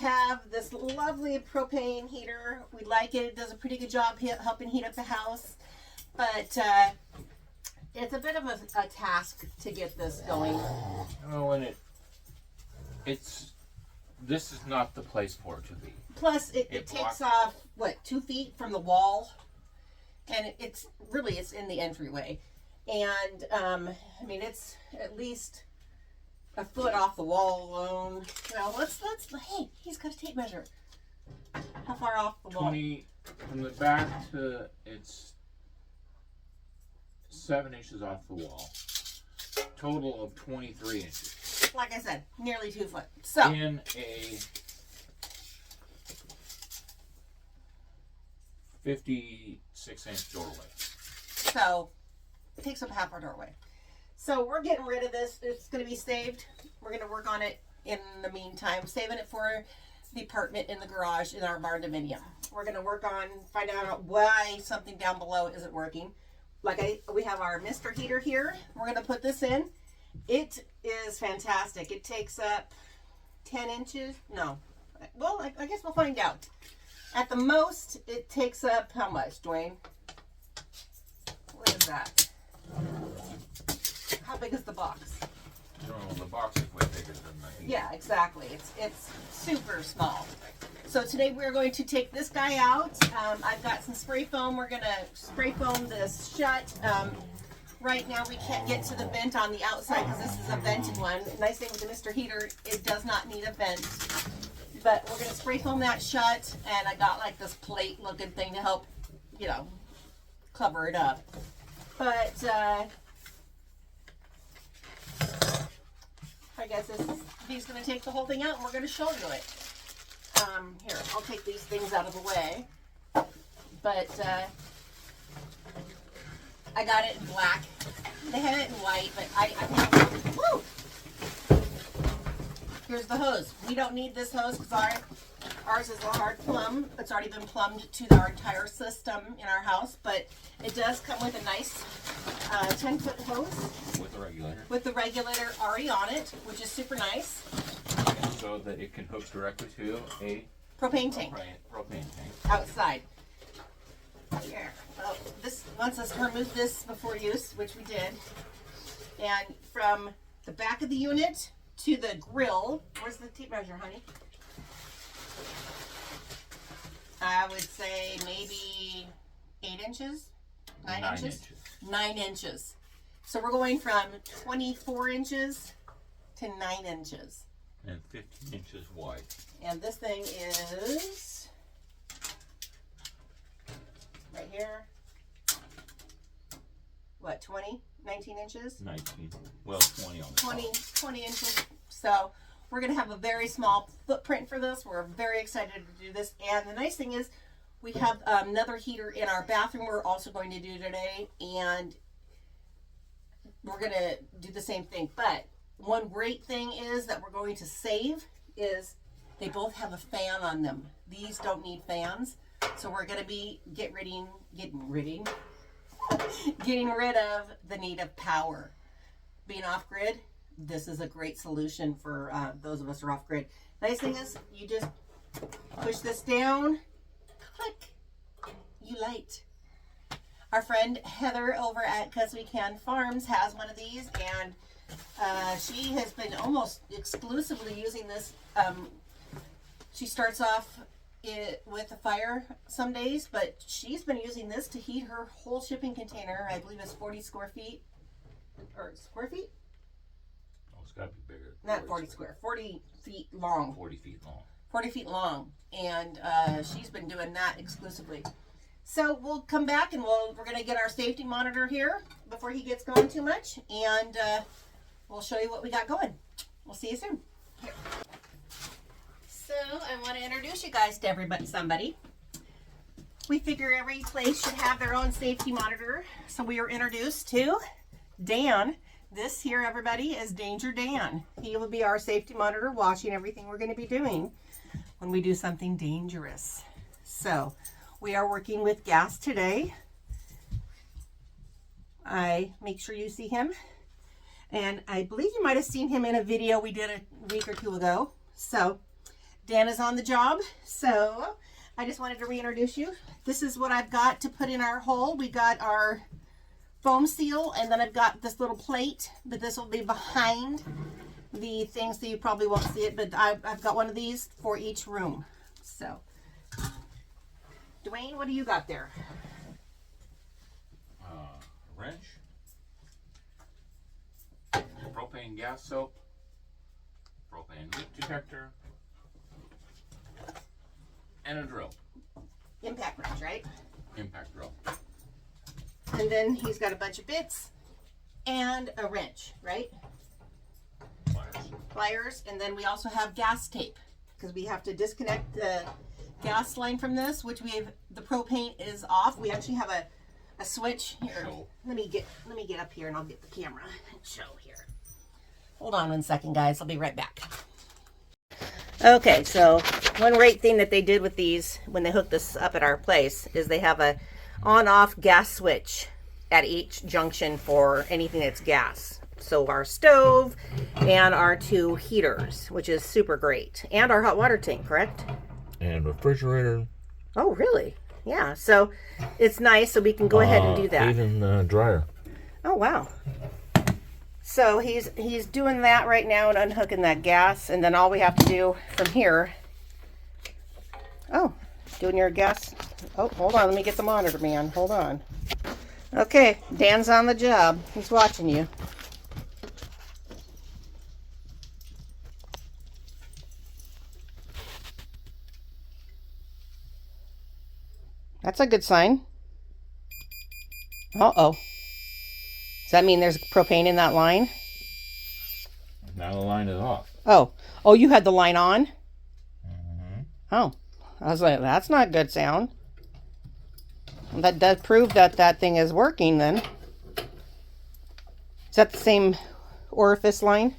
have this lovely propane heater. We like it. It does a pretty good job helping heat up the house. But it's a bit of a task to get this going. Oh, and this is not the place for it to be. Plus, it takes off, what, 2 feet from the wall? And it's in the entryway. And, I mean, it's at least a foot off the wall alone. Well, hey, he's got a tape measure. How far off the wall? 20, from the back to, it's 7 inches off the wall. Total of 23 inches. Like I said, nearly 2 foot. So, in a 56-inch doorway. So, it takes up half our doorway. So, we're getting rid of this. It's going to be saved. We're going to work on it in the meantime. Saving it for the apartment in the garage in our barn dominium. We're going to work on finding out why something down below isn't working. We have our Mr. Heater here. We're going to put this in. It is fantastic. It takes up 10 inches. No. Well, I guess we'll find out. At the most, it takes up how much, Dwayne? What is that? How big is the box? No, the box is way bigger than the heater. Yeah, exactly. It's super small. So today we're going to take this guy out. I've got some spray foam. We're going to spray foam this shut. Right now we can't get to the vent on the outside because this is a vented one. The nice thing with the Mr. Heater, it does not need a vent. But we're going to spray foam that shut, and I got like this plate looking thing to help, you know, cover it up. But I guess he's going to take the whole thing out and we're going to show you it. Here, I'll take these things out of the way. But I got it in black. They have it in white, but woo! Here's the hose. We don't need this hose because ours is a hard plumb. It's already been plumbed to our entire system in our house, but it does come with a nice 10-foot hose. With the regulator. With the regulator already on it, which is super nice. And so that it can hook directly to a propane tank. Propane tank. Outside. Here. Well, this wants us to remove this before use, which we did. And from the back of the unit to the grill, where's the tape measure, honey? I would say maybe 8 inches, 9 inches. 9 inches. So we're going from 24 inches to 9 inches. And 15 inches wide. And this thing is right here. What, 20? 19 inches? 19. Well, 20 on the 20 inches. So we're going to have a very small footprint for this. We're very excited to do this. And the nice thing is we have another heater in our bathroom we're also going to do today. And we're going to do the same thing. But one great thing is that we're going to save is they both have a fan on them. These don't need fans. So we're going to be getting rid of the need of power. Being off-grid, this is a great solution for those of us who are off-grid. Nice thing is you just push this down, click, you light. Our friend Heather over at 'Cause We Can Farms has one of these, and she has been almost exclusively using this. She starts off with a fire some days, but she's been using this to heat her whole shipping container. I believe it's 40 square feet. Or square feet? Oh, it's got to be bigger. Not 40 square, 40 feet long. 40 feet long. 40 feet long. And she's been doing that exclusively. So we'll come back and we're going to get our safety monitor here before he gets going too much. And we'll show you what we got going. We'll see you soon. Here. So I want to introduce you guys to somebody. We figure every place should have their own safety monitor. So we are introduced to Dan. This here, everybody, is Danger Dan. He will be our safety monitor, watching everything we're going to be doing when we do something dangerous. So we are working with gas today. I make sure you see him. And I believe you might have seen him in a video we did a week or two ago. So Dan is on the job, so I just wanted to reintroduce you. This is what I've got to put in our hole. We got our foam seal, and then I've got this little plate, but this will be behind the thing, so you probably won't see it, but I've got one of these for each room. So, Dwayne, what do you got there? Wrench, propane gas soap, propane leak detector, and a drill. Impact wrench, right? Impact drill. And then he's got a bunch of bits and a wrench, right? Pliers. Pliers, and then we also have gas tape because we have to disconnect the gas line from this, which the propane is off. We actually have a switch here. Show. Let me get up here and I'll get the camera and show here. Hold on 1 second, guys. I'll be right back. Okay, so one great thing that they did with these when they hooked this up at our place is they have a on-off gas switch at each junction for anything that's gas. So our stove and our 2 heaters, which is super great. And our hot water tank, correct? And refrigerator. Oh, really? Yeah, so it's nice, so we can go ahead and do that. Even dryer. Oh, wow. So he's doing that right now and unhooking that gas, and then all we have to do from here. Oh, doing your gas. Oh, hold on, let me get the monitor, man. Hold on. Okay, Dan's on the job. He's watching you. That's a good sign. Uh-oh. Does that mean there's propane in that line? Now the line is off. Oh, you had the line on? Mm-hmm. Oh, I was like, that's not good sound. That does prove that that thing is working then. Is that the same orifice line?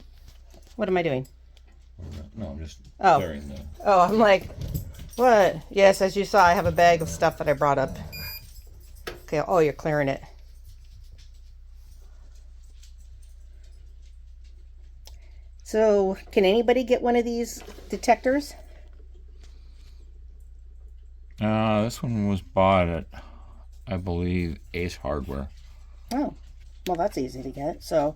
What am I doing? No, I'm just Oh. clearing the... Oh, I'm like, what? Yes, as you saw, I have a bag of stuff that I brought up. Okay, oh, you're clearing it. So, can anybody get one of these detectors? This one was bought at, I believe, Ace Hardware. Oh, well, that's easy to get. So,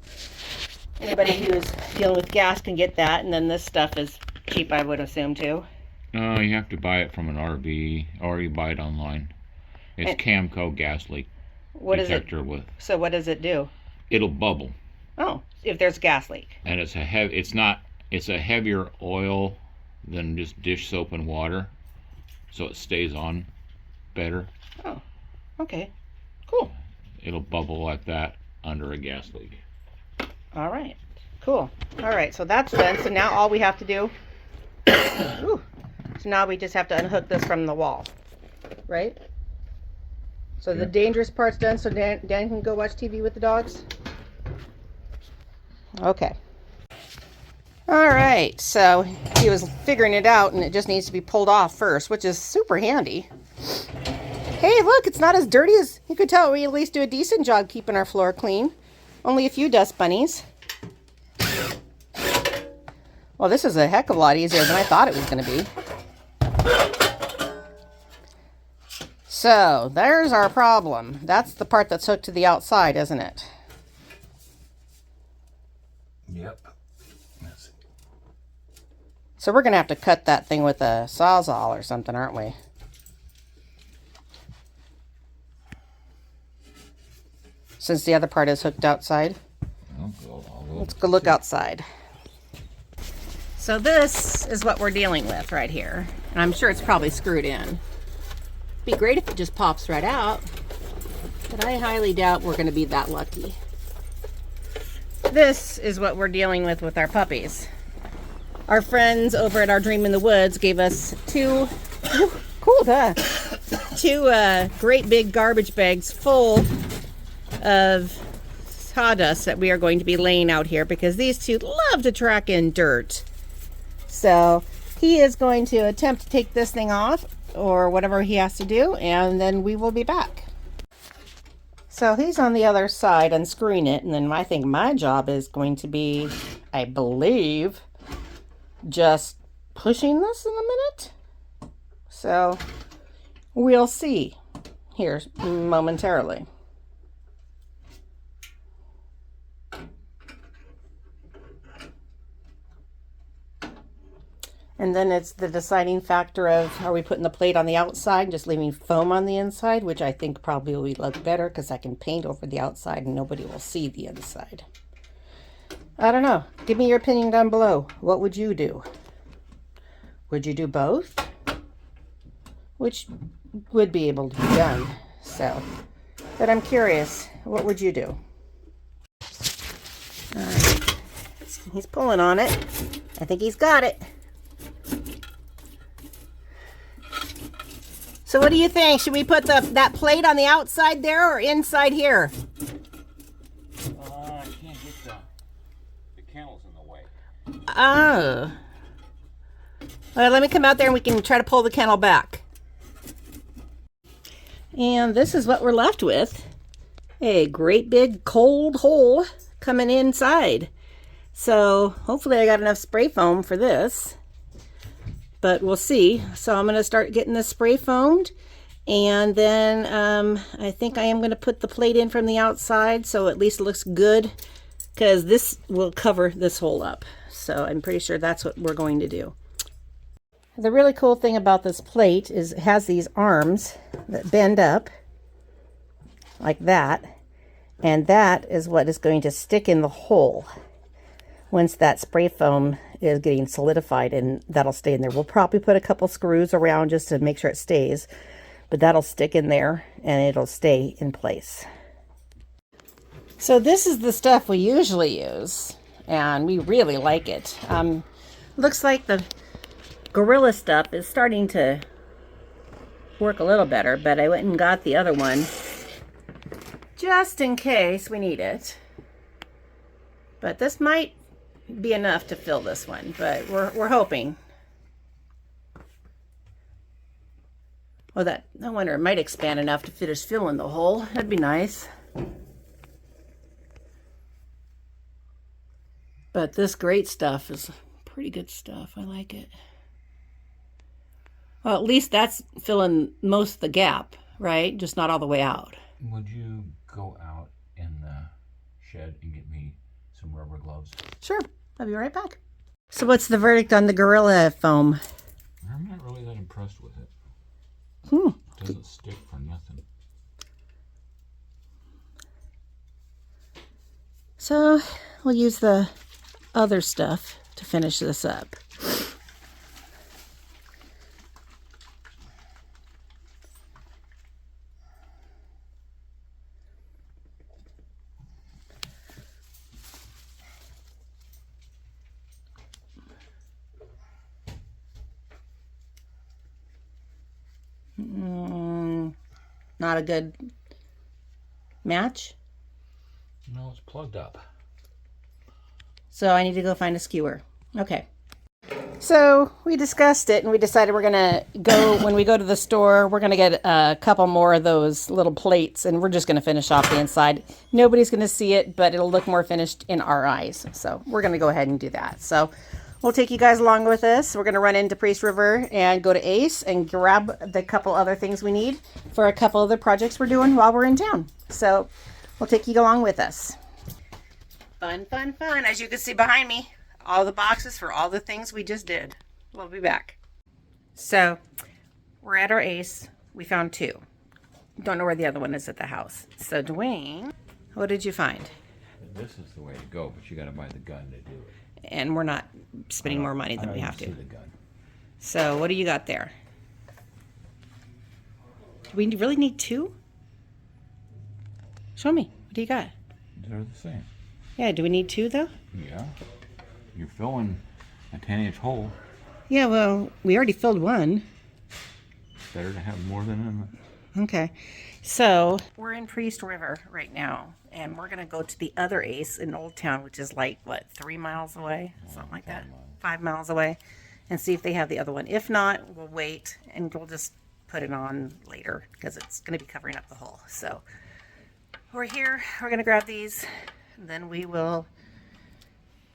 anybody who's dealing with gas can get that, and then this stuff is cheap, I would assume, too. No, you have to buy it from an RV, or you buy it online. It's Camco gas leak detector with. So, what does it do? It'll bubble, Oh, if there's a gas leak. and it's a heavier oil than just dish soap and water, so it stays on better. Oh, okay. Cool. It'll bubble like that under a gas leak. All right. Cool. All right, so that's done. So now all we have to do... Ooh. So now we just have to unhook this from the wall, right? So the dangerous part's done, so Dan can go watch TV with the dogs? Okay. All right, so he was figuring it out, and it just needs to be pulled off first, which is super handy. Hey, look, it's not as dirty as... You could tell we at least do a decent job keeping our floor clean. Only a few dust bunnies. Well, this is a heck of a lot easier than I thought it was going to be. So, there's our problem. That's the part that's hooked to the outside, isn't it? Yep. So we're going to have to cut that thing with a sawzall or something, aren't we? Since the other part is hooked outside. Let's go look outside. So this is what we're dealing with right here. And I'm sure it's probably screwed in. Be great if it just pops right out. But I highly doubt we're going to be that lucky. This is what we're dealing with our puppies. Our friends over at Our Dream in the Woods gave us two great big garbage bags full of sawdust that we are going to be laying out here because these two love to track in dirt. So he is going to attempt to take this thing off or whatever he has to do, and then we will be back. So he's on the other side unscrewing it, and then I think my job is going to be, I believe, just pushing this in a minute. So we'll see here momentarily. And then it's the deciding factor of, are we putting the plate on the outside, just leaving foam on the inside, which I think probably will look better because I can paint over the outside and nobody will see the inside. I don't know. Give me your opinion down below. What would you do? Would you do both? Which would be able to be done. So, but I'm curious. What would you do? All right. He's pulling on it. I think he's got it. So what do you think? Should we put that plate on the outside there or inside here? I can't get the kennels in the way. Oh. Well, let me come out there and we can try to pull the kennel back. And this is what we're left with. A great big cold hole coming inside. So hopefully I got enough spray foam for this. But we'll see. So I'm going to start getting this spray foamed. And then I think I am going to put the plate in from the outside so at least it looks good. Because this will cover this hole up. So I'm pretty sure that's what we're going to do. The really cool thing about this plate is it has these arms that bend up. Like that. And that is what is going to stick in the hole. Once that spray foam is getting solidified, and that'll stay in there. We'll probably put a couple screws around just to make sure it stays, but that'll stick in there and it'll stay in place. So this is the stuff we usually use, and we really like it. Looks like the Gorilla stuff is starting to work a little better, but I went and got the other one just in case we need it. But this might be enough to fill this one, but we're hoping. Well, I wonder, it might expand enough to finish filling the hole. That'd be nice. But this great stuff is pretty good stuff. I like it. Well, at least that's filling most of the gap, right? Just not all the way out. Would you go out in the shed and get me some rubber gloves? Sure. I'll be right back. So what's the verdict on the Gorilla foam? I'm not really that impressed with it. It doesn't stick for nothing. So we'll use the other stuff to finish this up. Not a good match. No, it's plugged up. So I need to go find a skewer. Okay. So we discussed it and we decided we're going to go, when we go to the store, we're going to get a couple more of those little plates and we're just going to finish off the inside. Nobody's going to see it, but it'll look more finished in our eyes. So we're going to go ahead and do that. So we'll take you guys along with us. We're going to run into Priest River and go to Ace and grab the couple other things we need for a couple other projects we're doing while we're in town. So we'll take you along with us. Fun, fun, fun. As you can see behind me, all the boxes for all the things we just did. We'll be back. So we're at our Ace. We found two. Don't know where the other one is at the house. So Dwayne, what did you find? This is the way to go, but you got to buy the gun to do it. And we're not spending more money than we have to. See the gun. So what do you got there? Do we really need two? Show me. What do you got? They're the same. Yeah, do we need two though? Yeah. You're filling a 10-inch hole. Yeah, well, we already filled one. Better to have more than enough. Okay. So we're in Priest River right now. And we're going to go to the other Ace in Old Town, which is like, what, 3 miles away? Something like that. 5 miles away. And see if they have the other one. If not, we'll wait and we'll just put it on later because it's going to be covering up the hole. So we're here. We're going to grab these. And then we will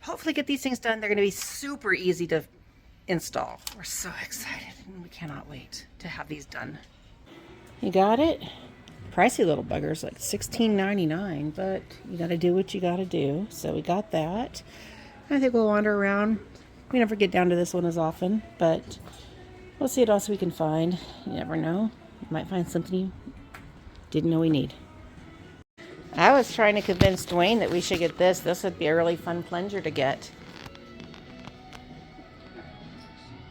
hopefully get these things done. They're going to be super easy to install. We're so excited and we cannot wait to have these done. You got it? Pricey little buggers, like $16.99, but you got to do what you got to do. So we got that. I think we'll wander around. We never get down to this one as often, but we'll see what else we can find. You never know. You might find something you didn't know we need. I was trying to convince Dwayne that we should get this. This would be a really fun plunger to get.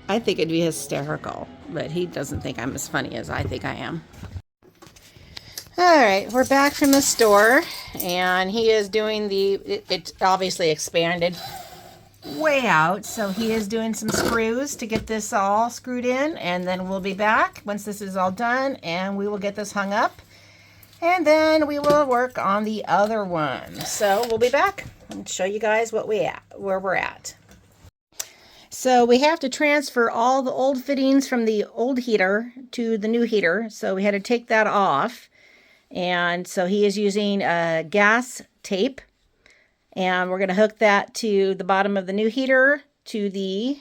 I think it'd be hysterical, but he doesn't think I'm as funny as I think I am. All right, we're back from the store, and he is doing it obviously expanded way out, so he is doing some screws to get this all screwed in, and then we'll be back once this is all done, and we will get this hung up, and then we will work on the other one. So we'll be back and show you guys where we're at. So we have to transfer all the old fittings from the old heater to the new heater, so we had to take that off. And so he is using gas tape, and we're going to hook that to the bottom of the new heater to the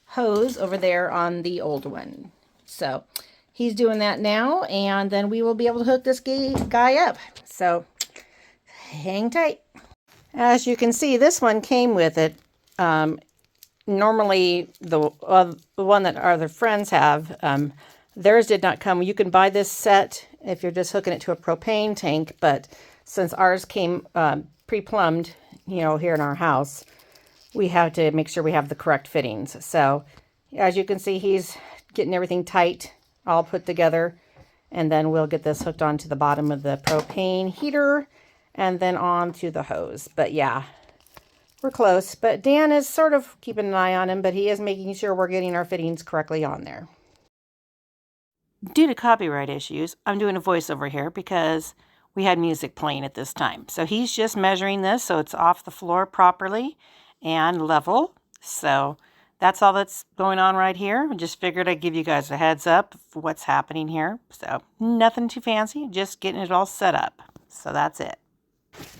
hose over there on the old one. So he's doing that now, and then we will be able to hook this guy up. So hang tight. As you can see, this one came with it. Normally the one that our other friends have, theirs did not come. You can buy this set if you're just hooking it to a propane tank, but since ours came pre-plumbed, here in our house, we have to make sure we have the correct fittings. So as you can see, he's getting everything tight, all put together, and then we'll get this hooked onto the bottom of the propane heater and then on to the hose. But yeah, we're close. But Dan is sort of keeping an eye on him, but he is making sure we're getting our fittings correctly on there. Due to copyright issues, I'm doing a voiceover here because we had music playing at this time. So he's just measuring this so it's off the floor properly and level. So that's all that's going on right here. I just figured I'd give you guys a heads up for what's happening here. So nothing too fancy, just getting it all set up. So that's it.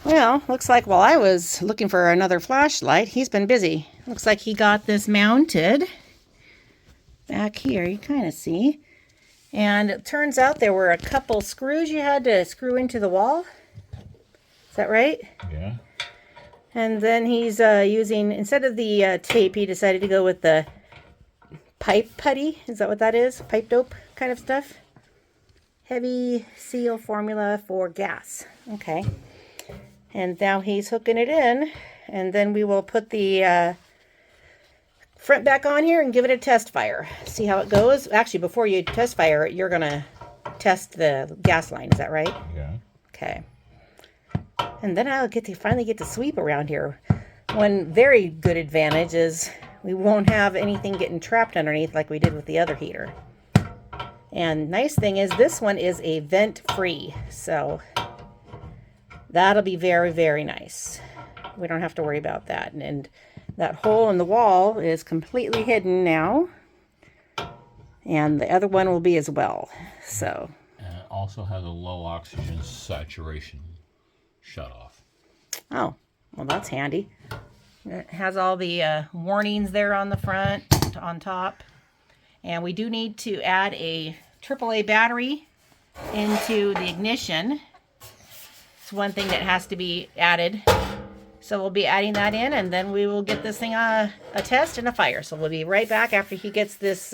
Well, looks like while I was looking for another flashlight, he's been busy. Looks like he got this mounted back here. You kind of see. And it turns out there were a couple screws you had to screw into the wall. Is that right? Yeah. And then he's using, instead of the tape, he decided to go with the pipe putty. Is that what that is? Pipe dope kind of stuff? Heavy seal formula for gas. Okay. And now he's hooking it in. And then we will put the front back on here and give it a test fire. See how it goes. Actually, before you test fire it, you're going to test the gas line. Is that right? Yeah. Okay. And then I'll finally get to sweep around here. One very good advantage is we won't have anything getting trapped underneath like we did with the other heater. And nice thing is this one is a vent free. So that'll be very, very nice. We don't have to worry about that. And that hole in the wall is completely hidden now. And the other one will be as well. So. And it also has a low oxygen saturation shut off. Oh, well that's handy. It has all the warnings there on the front, on top. And we do need to add a AAA battery into the ignition. It's one thing that has to be added. So we'll be adding that in, and then we will get this thing a test and a fire. So we'll be right back after he gets this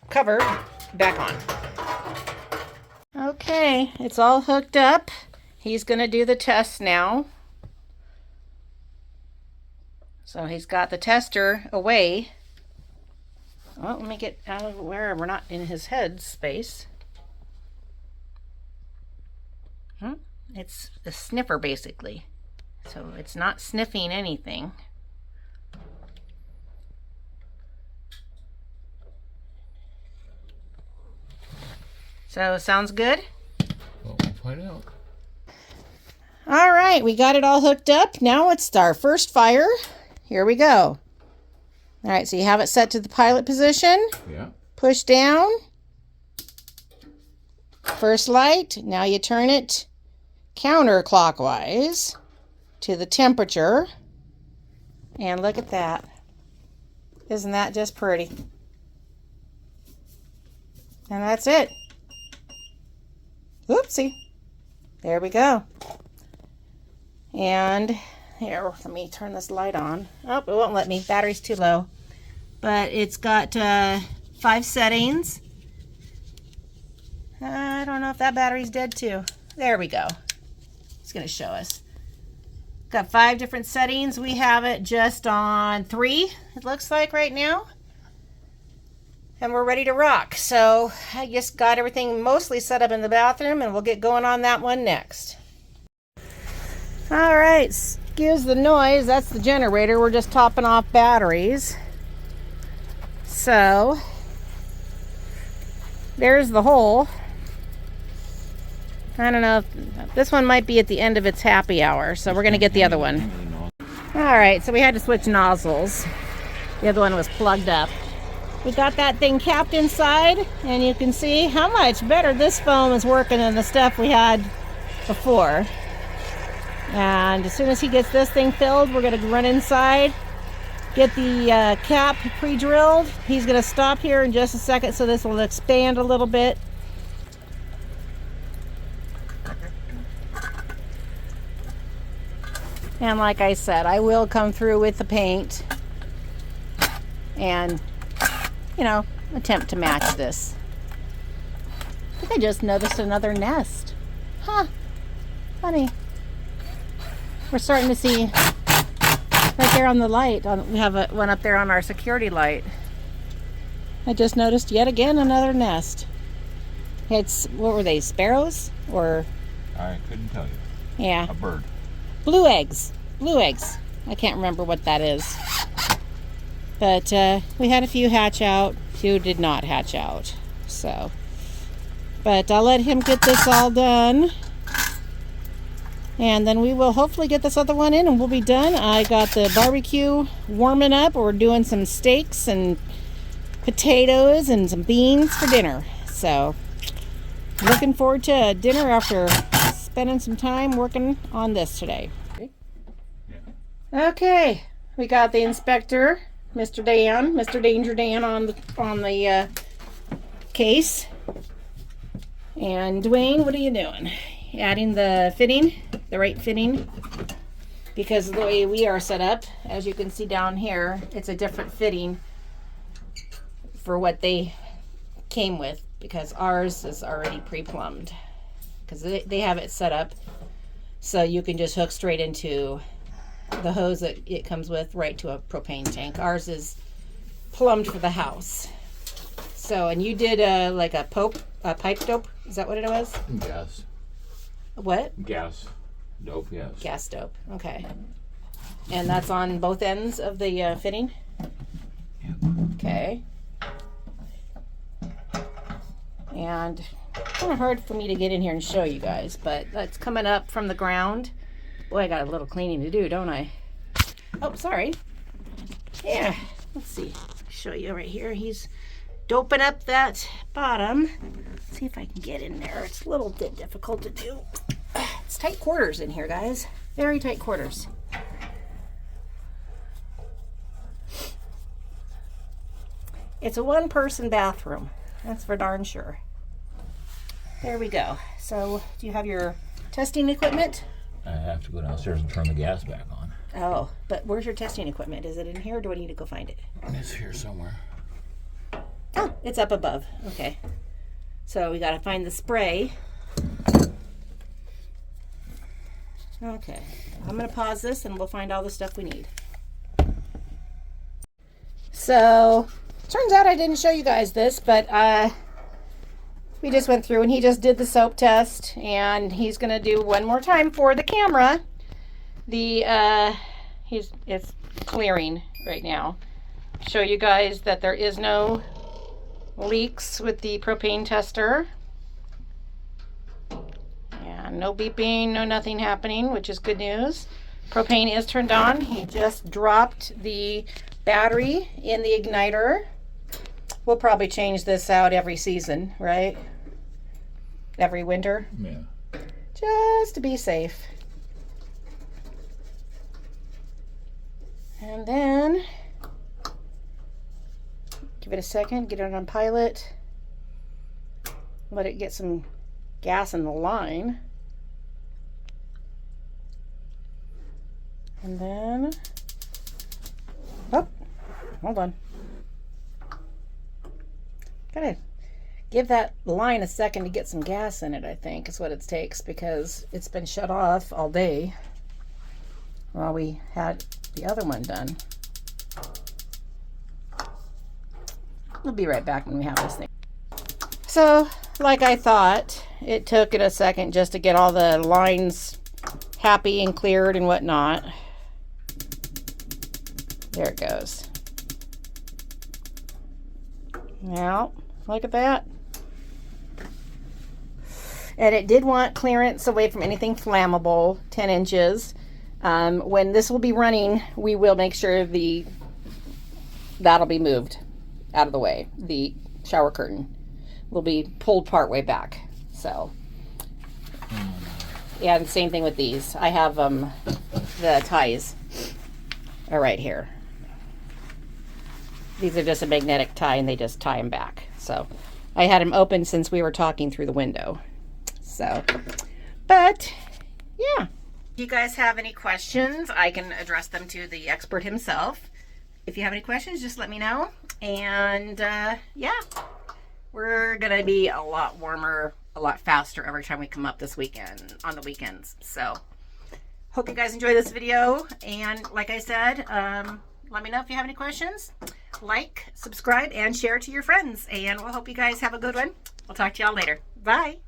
cover back on. Okay, it's all hooked up. He's going to do the test now. So he's got the tester away. Well, let me get out of where we're not in his head space. It's a sniffer basically. So it's not sniffing anything. So sounds good? Well, we'll find out. All right, we got it all hooked up. Now it's our first fire. Here we go. All right, so you have it set to the pilot position. Yeah. Push down. First light. Now you turn it counterclockwise to the temperature. And look at that. Isn't that just pretty? And that's it. Oopsie. There we go. And here, let me turn this light on. Oh, it won't let me. Battery's too low. But it's got 5 settings. I don't know if that battery's dead too. There we go. It's going to show us. Got 5 different settings. We have it just on 3, it looks like right now. And we're ready to rock. So I just got everything mostly set up in the bathroom, and we'll get going on that one next. All right, excuse the noise. That's the generator. We're just topping off batteries. So there's the hole. I don't know if this one might be at the end of its happy hour, so we're going to get the other one. All right, so we had to switch nozzles. The other one was plugged up. We got that thing capped inside, and you can see how much better this foam is working than the stuff we had before. And as soon as he gets this thing filled, we're going to run inside, get the cap pre-drilled. He's going to stop here in just a second so this will expand a little bit. And like I said, I will come through with the paint and, you know, attempt to match this. I think I just noticed another nest. Huh. Funny. We're starting to see right there on the light. We have one up there on our security light. I just noticed yet again another nest. It's, what were they, sparrows? Or? I couldn't tell you. Yeah. A bird. Blue eggs. Blue eggs. I can't remember what that is. But we had a few hatch out. Few did not hatch out. So, but I'll let him get this all done. And then we will hopefully get this other one in and we'll be done. I got the barbecue warming up. We're doing some steaks and potatoes and some beans for dinner. So, looking forward to dinner after spending some time working on this today. Okay, we got the inspector, Mr. Danger Dan on the case. And Dwayne, what are you doing? Adding the fitting, the right fitting, because the way we are set up, as you can see down here, it's a different fitting for what they came with, because ours is already pre-plumbed, because they have it set up so you can just hook straight into the hose that it comes with right to a propane tank. Ours is plumbed for the house. So, and you did like a pipe dope, is that what it was? Gas. What? Gas. Dope, yes. Gas dope, okay. And that's on both ends of the fitting? Yep. Okay. And kind of hard for me to get in here and show you guys, but that's coming up from the ground. Boy, I got a little cleaning to do, don't I? Oh, sorry. Yeah, let's see. Show you right here. He's doping up that bottom. Let's see if I can get in there. It's a little bit difficult to do. It's tight quarters in here, guys. Very tight quarters. It's a one-person bathroom. That's for darn sure. There we go. So, do you have your testing equipment? I have to go downstairs and turn the gas back on. Oh, but where's your testing equipment? Is it in here or do I need to go find it? It's here somewhere. Oh, it's up above. Okay. So we got to find the spray. Okay. I'm going to pause this and we'll find all the stuff we need. So, turns out I didn't show you guys this, but we just went through and he just did the soap test, and he's going to do one more time for the camera. It's clearing right now. Show you guys that there is no leaks with the propane tester. And no beeping, no nothing happening, which is good news. Propane is turned on. He just dropped the battery in the igniter. We'll probably change this out every season, right? Every winter. Yeah. Just to be safe. And then Give it a second, get it on pilot. Let it get some gas in the line. And then, oh, hold on. Gotta give that line a second to get some gas in it, I think is what it takes, because it's been shut off all day while we had the other one done. We'll be right back when we have this thing. So, like I thought, it took it a second just to get all the lines happy and cleared and whatnot. There it goes. Now, look at that. And it did want clearance away from anything flammable, 10 inches. When this will be running, we will make sure that'll be moved out of the way. The shower curtain will be pulled part way back. So, yeah, and same thing with these. I have the ties are right here. These are just a magnetic tie, and they just tie them back. So, I had them open since we were talking through the window. So, but yeah. If you guys have any questions, I can address them to the expert himself. If you have any questions, just let me know. And yeah, we're gonna be a lot warmer, a lot faster every time we come up this weekend, on the weekends. So hope you guys enjoy this video. And like I said, let me know if you have any questions. Like, subscribe, and share to your friends. And we'll hope you guys have a good one. We'll talk to y'all later. Bye.